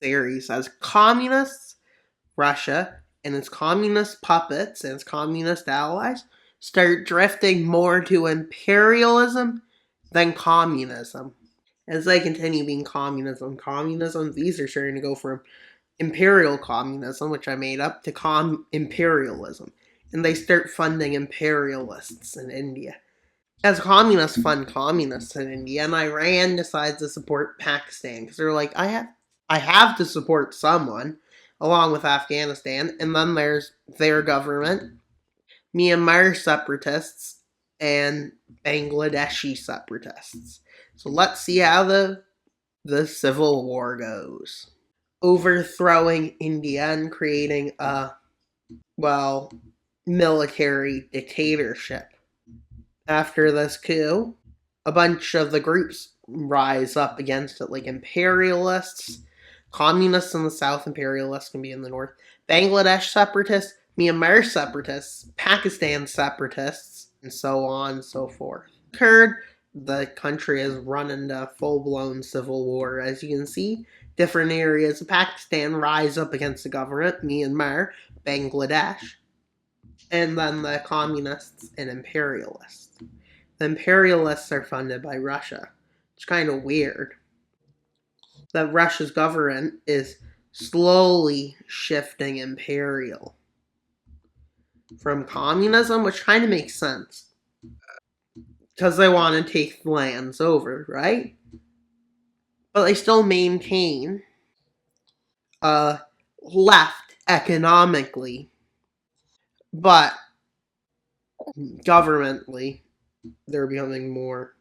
theories as communists, Russia, and its communist puppets and its communist allies start drifting more to imperialism than communism. As they continue being communism, these are starting to go from imperial communism, which I made up, to imperialism. And they start funding imperialists in India. As communists fund communists in India, and Iran decides to support Pakistan because they're like, I have to support someone, along with Afghanistan, and then there's their government, Myanmar separatists, and Bangladeshi separatists. So let's see how the civil war goes. Overthrowing India and creating a, well, military dictatorship. After this coup, a bunch of the groups rise up against it, like imperialists, communists in the south, imperialists can be in the north, Bangladesh separatists, Myanmar separatists, Pakistan separatists, and so on and so forth. Occurred, the country has run into full-blown civil war. As you can see, different areas of Pakistan rise up against the government, Myanmar, Bangladesh, and then the communists and imperialists. The imperialists are funded by Russia. It's kind of weird that Russia's government is slowly shifting imperial from communism, which kind of makes sense because they want to take lands over, right? But they still maintain left economically, but governmentally they're becoming more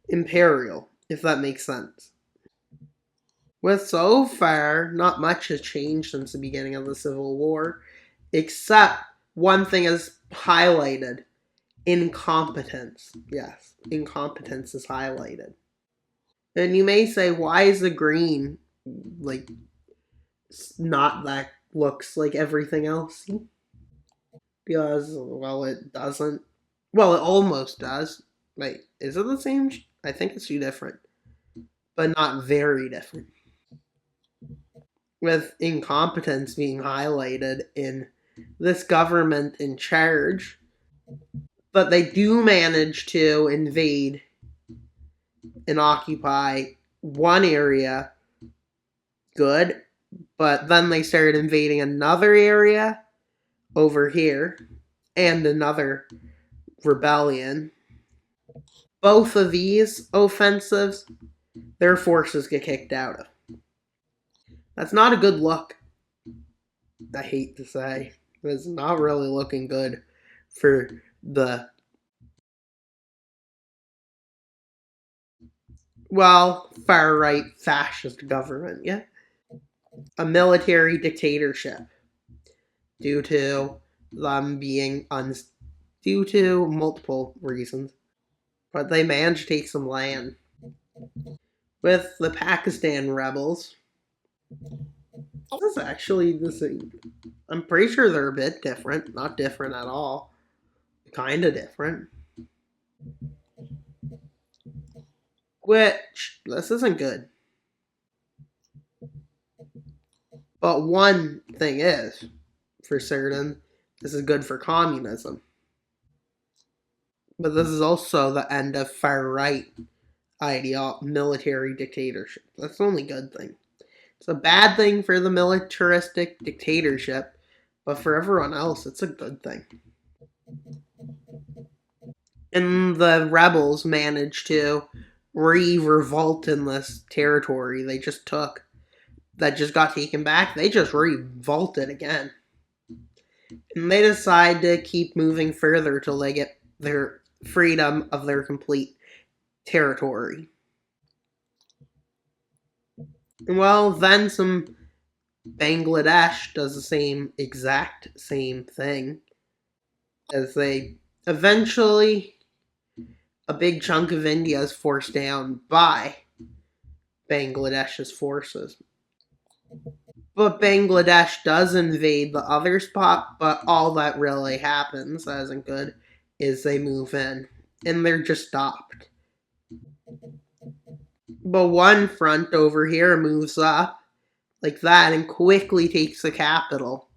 imperial, if that makes sense. With so far, not much has changed since the beginning of the Civil War, except one thing is highlighted: incompetence. Yes, incompetence is highlighted. And you may say, why is the green like not that looks like everything else? Because, well, it doesn't. Well, it almost does. Wait, is it the same? I think it's two different, but not very different. With incompetence being highlighted in this government in charge, but they do manage to invade and occupy one area, good, but then they started invading another area over here and another rebellion. Both of these offensives, their forces get kicked out of. That's not a good look. I hate to say. It's not really looking good for the, well, far-right fascist government, yeah? A military dictatorship due to them being due to multiple reasons. But they managed to take some land. With the Pakistan rebels, this is actually the same. I'm pretty sure they're a bit different. Not different at all. Kind of different. Which, this isn't good. But one thing is, for certain, this is good for communism. But this is also the end of far-right military dictatorship. That's the only good thing. It's a bad thing for the militaristic dictatorship, but for everyone else, it's a good thing. And the rebels managed to revolt in this territory they just took, that just got taken back. They just revolted again. And they decide to keep moving further till they get their freedom of their complete territory. Well, then some Bangladesh does the exact same thing, as they eventually, a big chunk of India is forced down by Bangladesh's forces. But Bangladesh does invade the other spot, but all that really happens, that isn't good, is they move in, and they're just stopped. But one front over here moves up, like that and quickly takes the capital,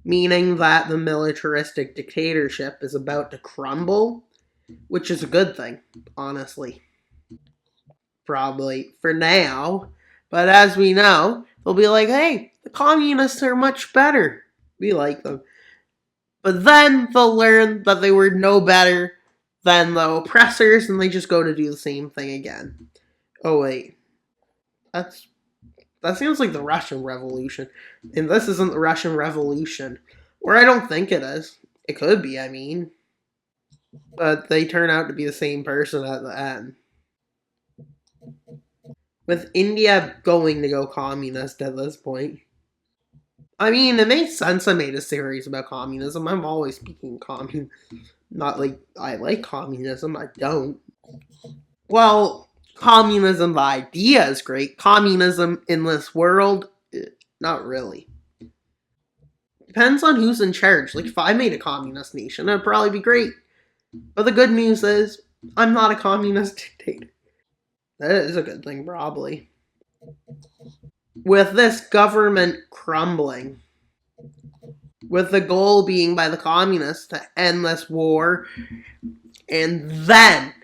meaning that the militaristic dictatorship is about to crumble, which is a good thing, honestly. Probably for now. But as we know, they'll be like, hey, the communists are much better. We like them. But then they'll learn that they were no better than the oppressors and they just go to do the same thing again. Oh, wait. That's That seems like the Russian Revolution. And this isn't the Russian Revolution. Or I don't think it is. It could be, I mean. But they turn out to be the same person at the end. With India going to go communist at this point. I mean, it makes sense I made a series about communism. I'm always speaking communism. Not like I like communism, I don't. Well, communism, the idea is great. Communism in this world, not really. Depends on who's in charge. Like, if I made a communist nation, it'd probably be great. But the good news is, I'm not a communist dictator. That is a good thing, probably. With this government crumbling, with the goal being by the communists to end this war and then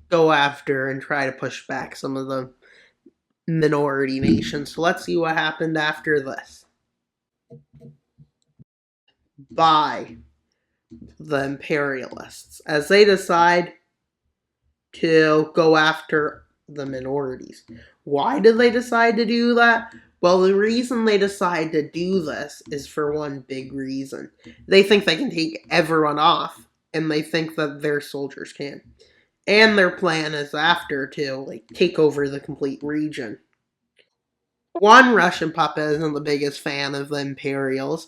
go after and try to push back some of the minority nations. So let's see what happened after this. By the imperialists, as they decide to go after the minorities. Why did they decide to do that? Well, the reason they decide to do this is for one big reason. They think they can take everyone off, and they think that their soldiers can. And their plan is after to take over the complete region. One Russian puppet isn't the biggest fan of the Imperials,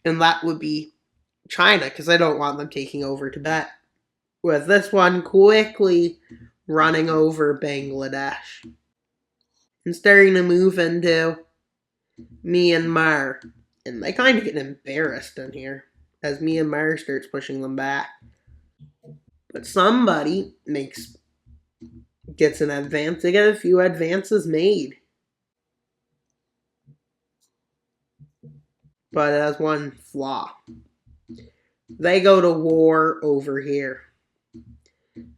and that would be China, because I don't want them taking over Tibet. With this one quickly running over Bangladesh and starting to move into Myanmar. And they kind of get embarrassed in here as Myanmar starts pushing them back. But somebody gets an advance. They get a few advances made. But it has one flaw. They go to war over here.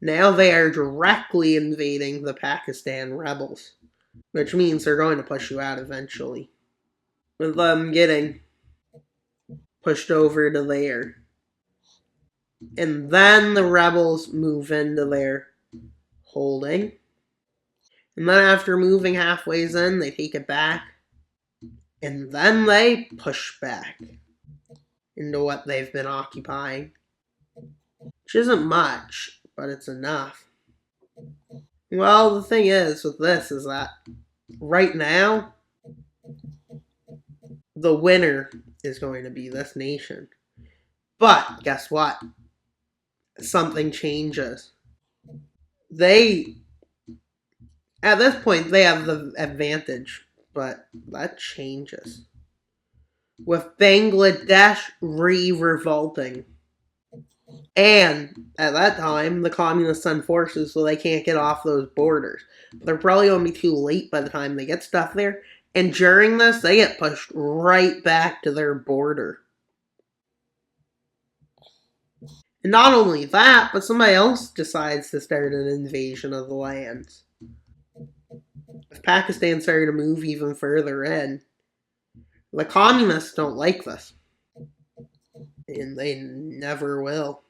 Now they are directly invading the Pakistan rebels, which means they're going to push you out eventually. With them getting pushed over to there. And then the rebels move into their holding. And then after moving halfway in, they take it back. And then they push back into what they've been occupying. Which isn't much, but it's enough. Well, the thing is with this is that right now, the winner is going to be this nation. But guess what? Something changes. At this point, they have the advantage, but that changes. With Bangladesh revolting. And at that time, the communists send forces so they can't get off those borders. But they're probably going to be too late by the time they get stuff there. And during this, they get pushed right back to their border. And not only that, but somebody else decides to start an invasion of the lands. If Pakistan started to move even further in, the communists don't like this. And they never will.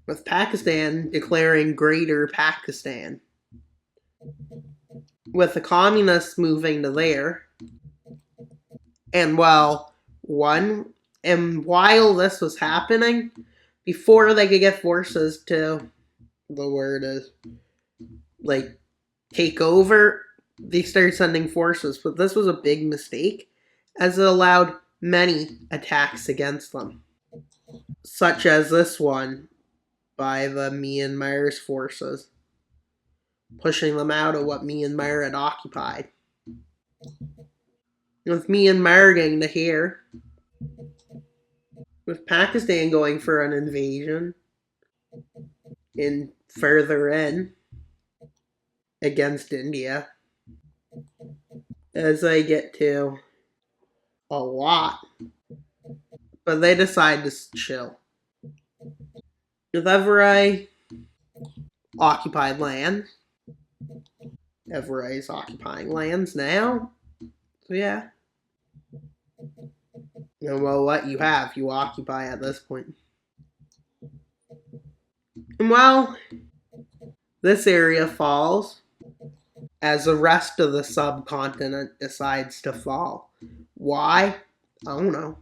With Pakistan declaring Greater Pakistan. With the communists moving to there. And while this was happening, before they could get forces to, take over, they started sending forces. But this was a big mistake, as it allowed many attacks against them. Such as this one by the Myanmar's forces, pushing them out of what Myanmar had occupied. With Myanmar getting to here, with Pakistan going for an invasion in further in against India, as they get to a lot. But they decide to chill. With Everai occupied land, Everai's occupying lands now. So yeah. And well, what you have, you occupy at this point. And well, this area falls as the rest of the subcontinent decides to fall. Why? I don't know.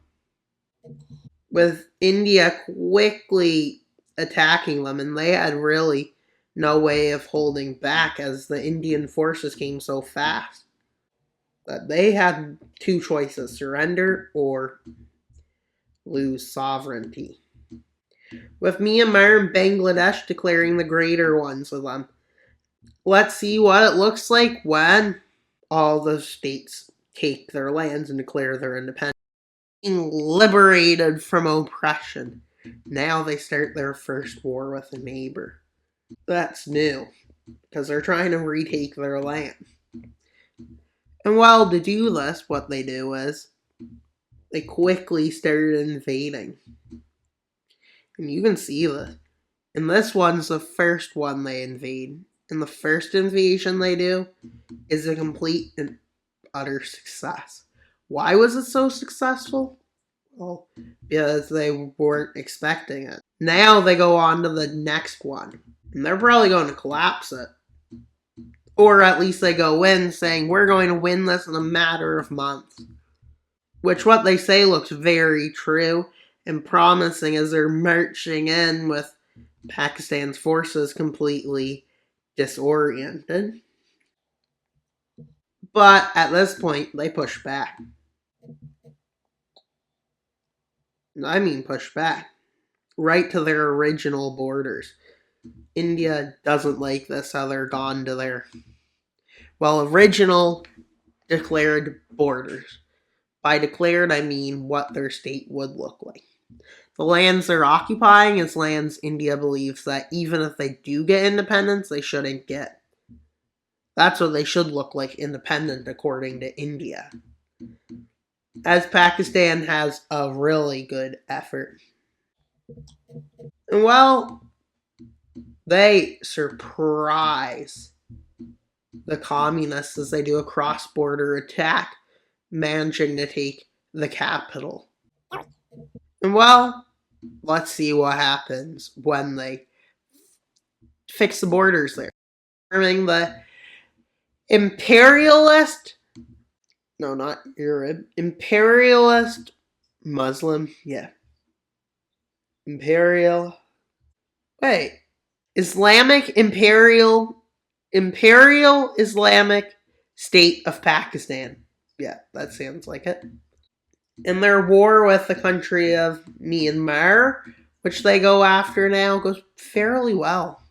With India quickly attacking them, and they had really no way of holding back as the Indian forces came so fast. But they had two choices: surrender or lose sovereignty. With Myanmar and Bangladesh declaring the greater ones of them. Let's see what it looks like when all the states take their lands and declare their independence. Being liberated from oppression. Now they start their first war with a neighbor. That's new, because they're trying to retake their land. And while to do this, what they do is they quickly started invading. And you can see this. And this one's the first one they invade. And the first invasion they do is a complete and utter success. Why was it so successful? Well, because they weren't expecting it. Now they go on to the next one. And they're probably going to collapse it. Or at least they go in saying, we're going to win this in a matter of months. Which what they say looks very true and promising as they're marching in with Pakistan's forces completely disoriented. But at this point, they push back. I mean push back. Right to their original borders. India doesn't like this, how they're gone to their, well, original declared borders. By declared, I mean what their state would look like. The lands they're occupying is lands India believes that even if they do get independence, they shouldn't get. That's what they should look like, independent according to India. As Pakistan has a really good effort. And well, they surprise the communists as they do a cross-border attack, managing to take the capital. And well, let's see what happens when they fix the borders there. Forming the imperialist, no, not Arab, imperialist Muslim, yeah. Imperial, wait, Islamic Imperial Islamic State of Pakistan. Yeah, that sounds like it. In their war with the country of Myanmar, which they go after now, goes fairly well.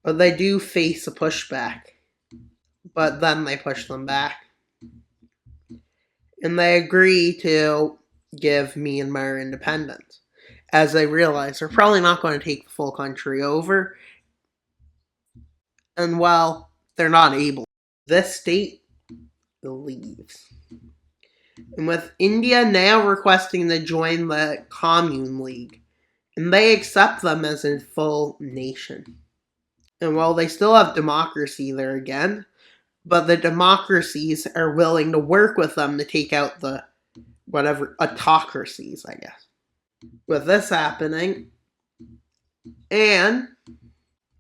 But they do face a pushback. But then they push them back. And they agree to give Myanmar independence, as they realize they're probably not going to take the full country over. And well, they're not able. This state leaves. And with India now requesting to join the Commune League, and they accept them as a full nation. And while they still have democracy there again, but the democracies are willing to work with them to take out the whatever autocracies, I guess. With this happening, and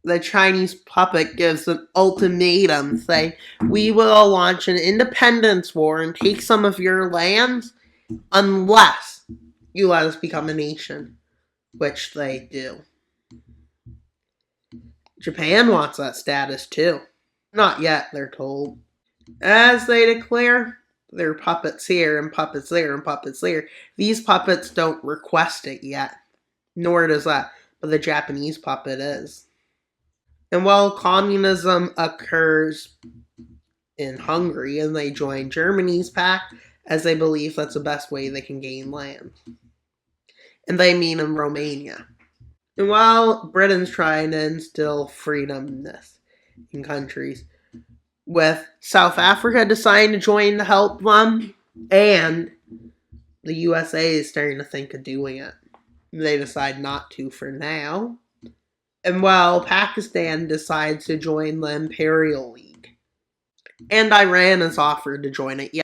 the Chinese puppet gives an ultimatum saying, we will launch an independence war and take some of your lands unless you let us become a nation, which they do. Japan wants that status too. Not yet, they're told. As they declare, there are puppets here and puppets there and puppets there. These puppets don't request it yet, nor does that, but the Japanese puppet is. And while communism occurs in Hungary and they join Germany's pact, as they believe that's the best way they can gain land. And they mean in Romania. And while Britain's trying to instill freedomness in countries, with South Africa deciding to join to help them, and the USA is starting to think of doing it. They decide not to for now. And well, Pakistan decides to join the Imperial League. And Iran is offered to join it.